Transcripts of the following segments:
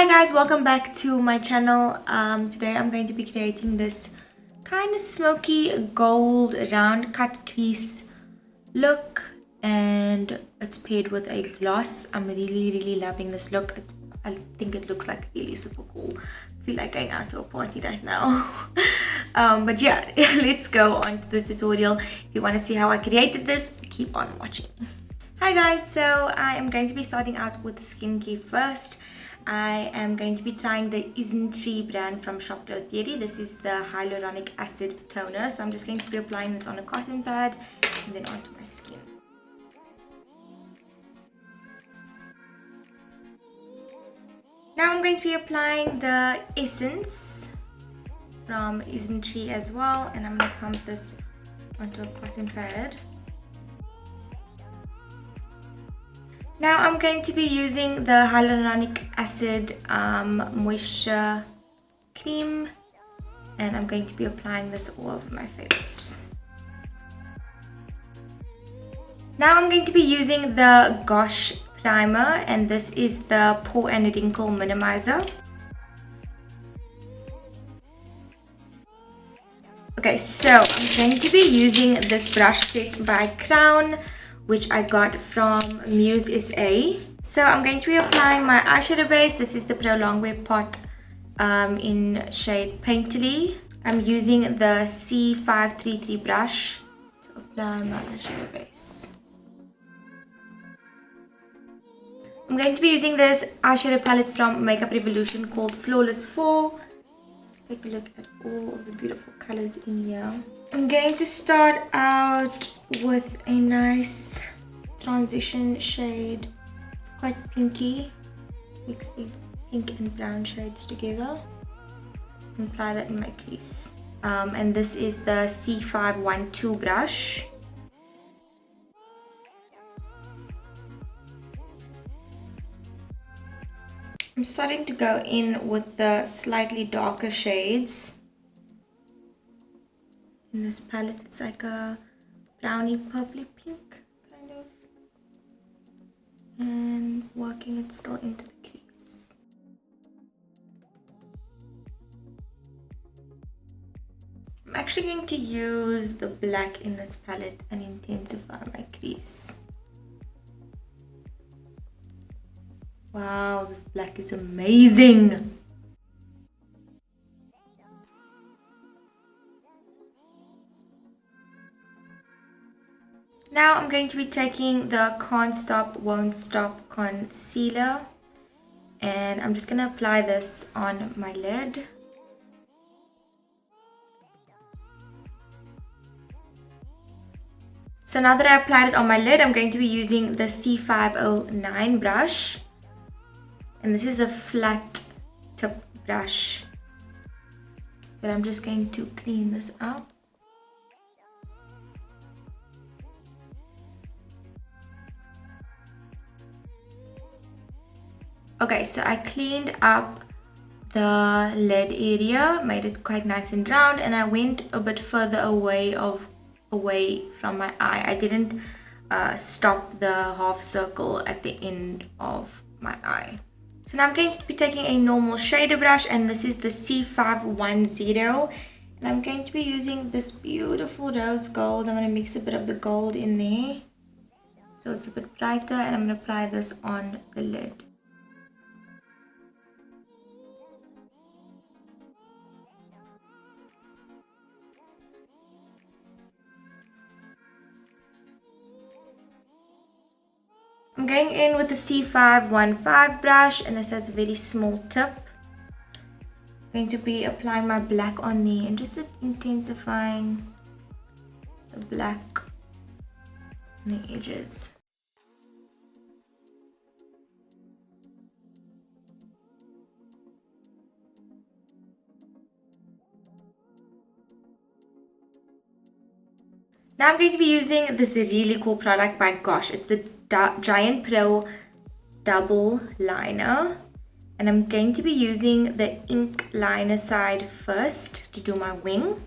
Hi guys, welcome back to my channel. Today I'm going to be creating this kind of smoky gold round cut crease look, and it's paired with a gloss. I'm really loving this look. I think it looks like really super cool. I feel like going out to a party right now. But yeah, let's go on to the tutorial. If you want to see how I created this, keep on watching. Hi guys, so I am going to be starting out with skincare first. I am going to be trying the Isntree brand from Shop Twiiter. This is the Hyaluronic Acid Toner. So I'm just going to be applying this on a cotton pad and then onto my skin. Now I'm going to be applying the essence from Isntree as well, and I'm going to pump this onto a cotton pad. Now I'm going to be using the Hyaluronic Acid Moisture Cream, and I'm going to be applying this all over my face. Now I'm going to be using the Gosh Primer, and this is the Pore and Wrinkle Minimizer. Okay, so I'm going to be using this brush set by Crown, which I got from Muse SA. So I'm going to be applying my eyeshadow base. This is the Pro Longwear pot in shade Painterly. I'm using the C533 brush to apply my eyeshadow base. I'm going to be using this eyeshadow palette from Makeup Revolution called Flawless 4. Let's take a look at all of the beautiful colors in here. I'm going to start out with a nice transition shade. It's quite pinky. Mix these pink and brown shades together and apply that in my crease. And this is the C512 brush. I'm starting to go in with the slightly darker shades. In this palette, it's like a browny purpley pink kind of, and working it still into the crease. I'm actually going to use the black in this palette and intensify my crease. Wow, this black is amazing. Now I'm going to be taking the Can't Stop, Won't Stop concealer, and I'm just going to apply this on my lid. So now that I applied it on my lid, I'm going to be using the C509 brush, and this is a flat tip brush, but I'm just going to clean this up. Okay, so I cleaned up the lid area, made it quite nice and round, and I went a bit further away from my eye. I didn't stop the half circle at the end of my eye. So now I'm going to be taking a normal shader brush, and this is the C510, and I'm going to be using this beautiful rose gold. I'm going to mix a bit of the gold in there so it's a bit brighter, and I'm going to apply this on the lid. I'm going in with the C515 brush, and this has a very small tip. I'm going to be applying my black on there and just intensifying the black on the edges. Now I'm going to be using this really cool product by Gosh. It's the Giant Pro Double Liner, and I'm going to be using the ink liner side first to do my wing.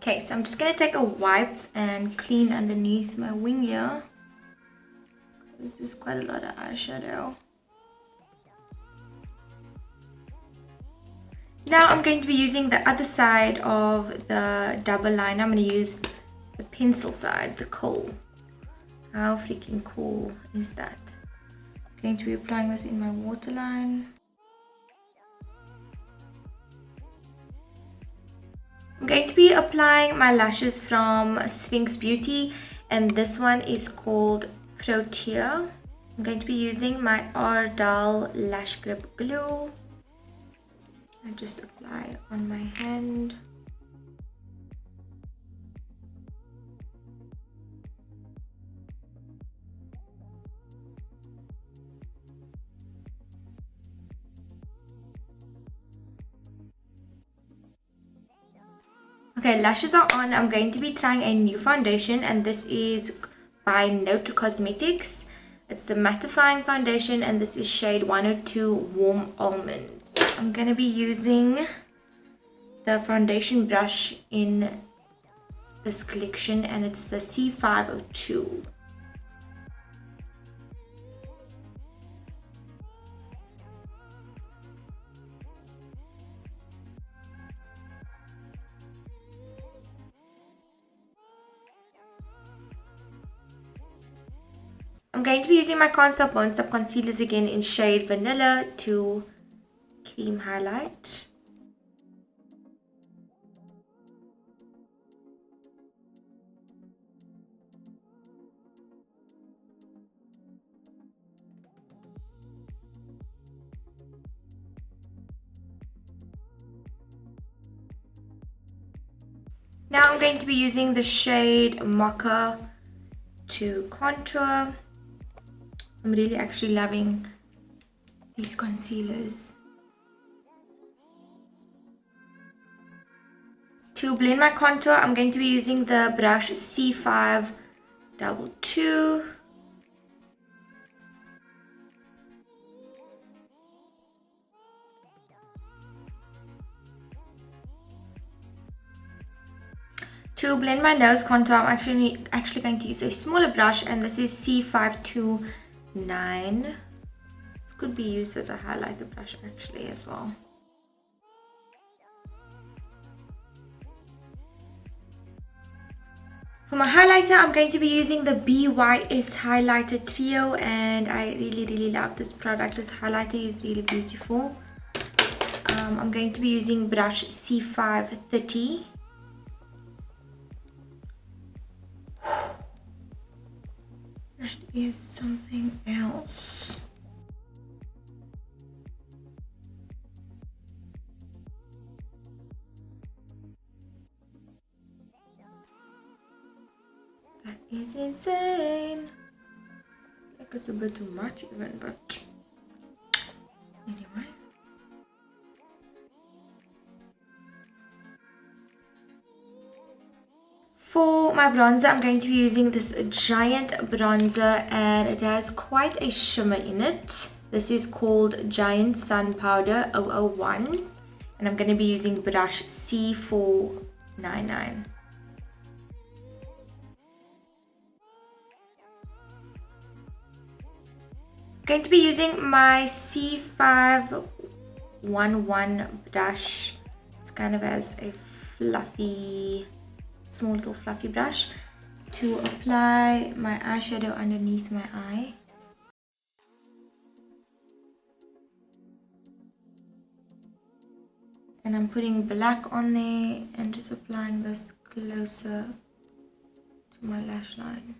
Okay, so I'm just going to take a wipe and clean underneath my wing here. There's quite a lot of eyeshadow. Now I'm going to be using the other side of the double liner. I'm going to use the pencil side, the kohl. How freaking cool is that? I'm going to be applying this in my waterline. I'm going to be applying my lashes from Sphinx Beauty, and this one is called Protea. I'm going to be using my Ardell Lashgrip glue. I just apply on my hand. Okay, lashes are on. I'm going to be trying a new foundation, and this is by Note Cosmetics. It's the Mattifying foundation, and this is shade 102 Warm Almond. I'm going to be using the foundation brush in this collection, and it's the C502. I'm going to be using my Can't Stop Won't Stop concealers again in shade Vanilla to cream highlight. Now I'm going to be using the shade Mocha to contour. I'm really actually loving these concealers. To blend my contour, I'm going to be using the brush C522. To blend my nose contour, I'm actually going to use a smaller brush, and this is C529. This could be used as a highlighter brush actually as well. For my highlighter, I'm going to be using the BYS Highlighter Trio, and I really love this product. This highlighter is really beautiful. I'm going to be using brush C530. That is something else. That is insane. Like it's a bit too much even, but anyway. For my bronzer, I'm going to be using this giant bronzer, and it has quite a shimmer in it. This is called Giant SunPowder 001, and I'm going to be using brush C499. I'm going to be using my C511 brush. It's kind of as a fluffy, small little fluffy brush to apply my eyeshadow underneath my eye. And I'm putting black on there and just applying this closer to my lash line.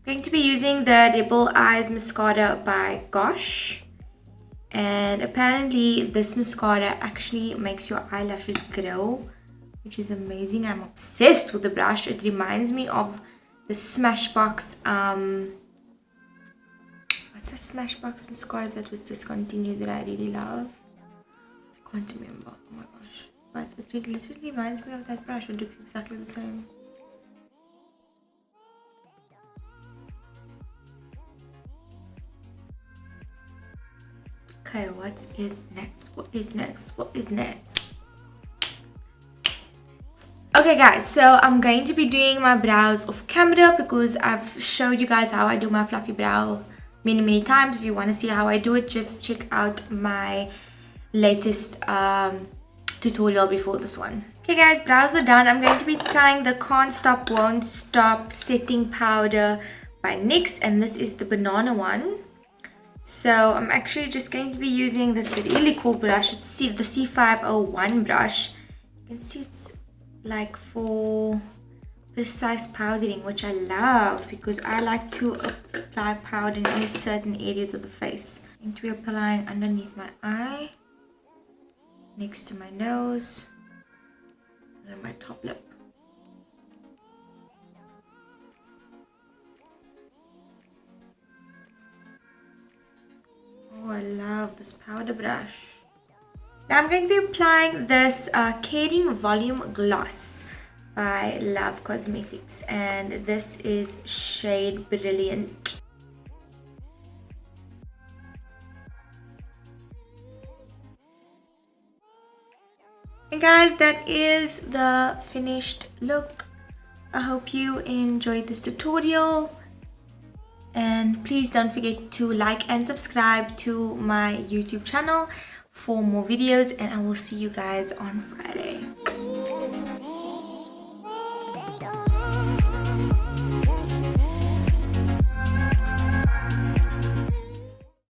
I'm going to be using the Rebel Eyes Mascara by Gosh, and apparently this mascara actually makes your eyelashes grow, which is amazing. I'm obsessed with the brush. It reminds me of the Smashbox, what's that Smashbox mascara that was discontinued that I really love? I can't remember, oh my gosh, but it literally reminds me of that brush. It looks exactly the same. what is next? What is next? What is next? Okay guys, so I'm going to be doing my brows off camera because I've showed you guys how I do my fluffy brow many times. If you want to see how I do it, just check out my latest tutorial before this one. Okay guys, brows are done. I'm going to be trying the Can't Stop Won't Stop Setting Powder by NYX, and this is the banana one. So I'm actually just going to be using this really cool brush. It's the C501 brush. You can see it's like for precise powdering, which I love because I like to apply powder in certain areas of the face. I'm going to be applying underneath my eye, next to my nose, and my top lip. Oh, I love this powder brush. Now I'm going to be applying this Caring Volume Gloss by LO.V Cosmetics, and this is shade Brilliant. And guys, that is the finished look. I hope you enjoyed this tutorial, and please don't forget to like and subscribe to my YouTube channel for more videos, and I will see you guys on Friday.